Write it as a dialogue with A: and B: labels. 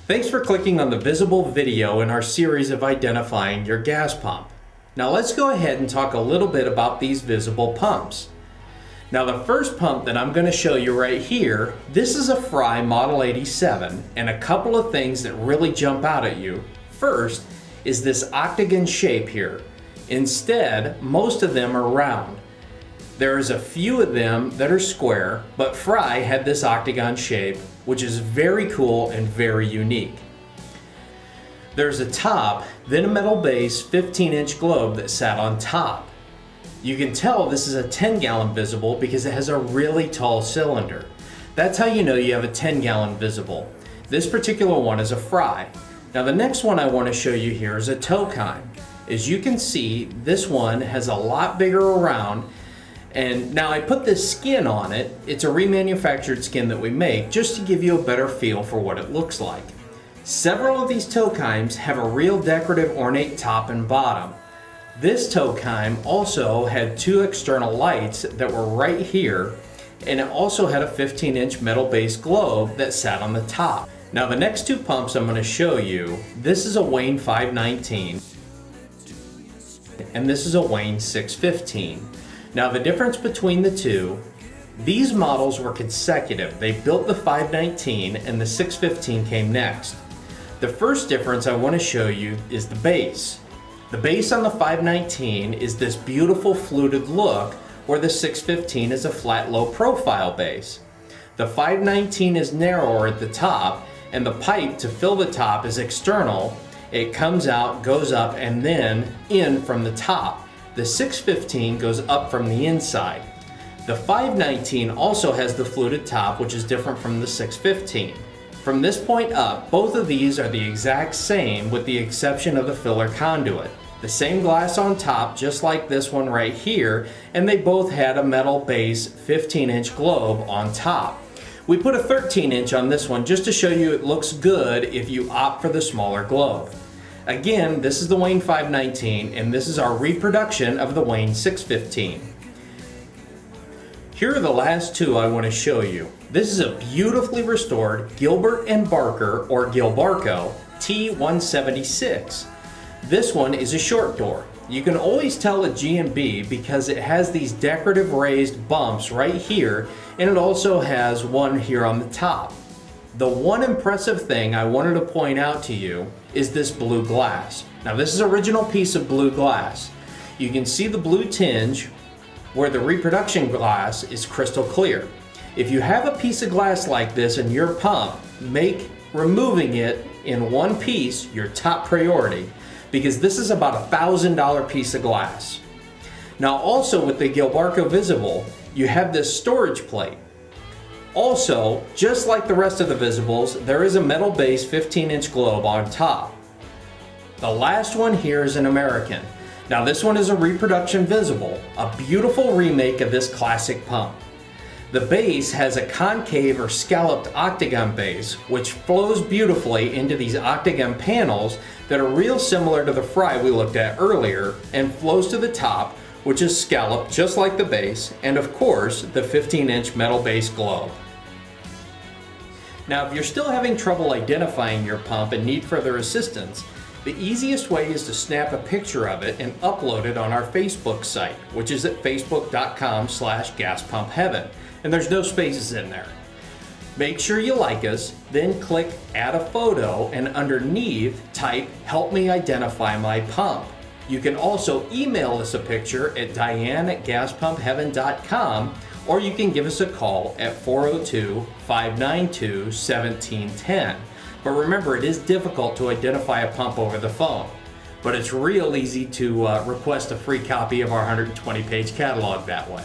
A: Thanks for clicking on the visible video in our series of identifying your gas pump. Now let's go ahead and talk a little bit about these visible pumps. Now the first pump that I'm going to show you right here, this is a Fry Model 87, and a couple of things that really jump out at you. First is this octagon shape here. Instead, most of them are round. There's a few of them that are square, but Fry had this octagon shape, which is very cool and very unique. There's a top, then a metal base 15-inch globe that sat on top. You can tell this is a 10-gallon visible because it has a really tall cylinder. That's how you know you have a 10-gallon visible. This particular one is a Fry. Now the next one I want to show you here is a Tokheim. As you can see, this one has a lot bigger around. And now I put this skin on it. It's a remanufactured skin that we make just to give you a better feel for what it looks like. Several of these Tokheims have a real decorative ornate top and bottom. This Tokheim also had two external lights that were right here, and it also had a 15-inch metal base globe that sat on the top. Now the next two pumps I'm going to show you, this is a Wayne 519 and this is a Wayne 615. Now the difference between the two, these models were consecutive. They built the 519 and the 615 came next. The first difference I want to show you is the base. The base on the 519 is this beautiful fluted look, where the 615 is a flat low profile base. The 519 is narrower at the top, and the pipe to fill the top is external. It comes out, goes up, and then in from the top. The 615 goes up from the inside. The 519 also has the fluted top, which is different from the 615. From this point up, both of these are the exact same with the exception of the filler conduit. The same glass on top, just like this one right here, and they both had a metal base 15-inch globe on top. We put a 13-inch on this one just to show you it looks good if you opt for the smaller globe. Again, this is the Wayne 519, and this is our reproduction of the Wayne 615. Here are the last two I want to show you. This is a beautifully restored Gilbert & Barker, or Gilbarco, T176. This one is a short door. You can always tell a G&B because it has these decorative raised bumps right here, and it also has one here on the top. The one impressive thing I wanted to point out to you is this blue glass. Now this is an original piece of blue glass. You can see the blue tinge where the reproduction glass is crystal clear. If you have a piece of glass like this in your pump, make removing it in one piece your top priority, because this is about a $1,000 piece of glass. Now also with the Gilbarco Visible, you have this storage plate. Also, just like the rest of the visibles, there is a metal base 15-inch globe on top. The last one here is an American. Now this one is a reproduction visible, a beautiful remake of this classic pump. The base has a concave or scalloped octagon base, which flows beautifully into these octagon panels that are real similar to the Fry we looked at earlier, and flows to the top, which is scalloped just like the base, and of course the 15-inch metal base globe. Now if you're still having trouble identifying your pump and need further assistance, the easiest way is to snap a picture of it and upload it on our Facebook site, which is at facebook.com/gaspumpheaven, and there's no spaces in there. Make sure you like us, then click add a photo, and underneath type help me identify my pump. You can also email us a picture at diane@gaspumpheaven.com, or you can give us a call at 402-592-1710. But remember, it is difficult to identify a pump over the phone, but it's real easy to request a free copy of our 120-page catalog that way.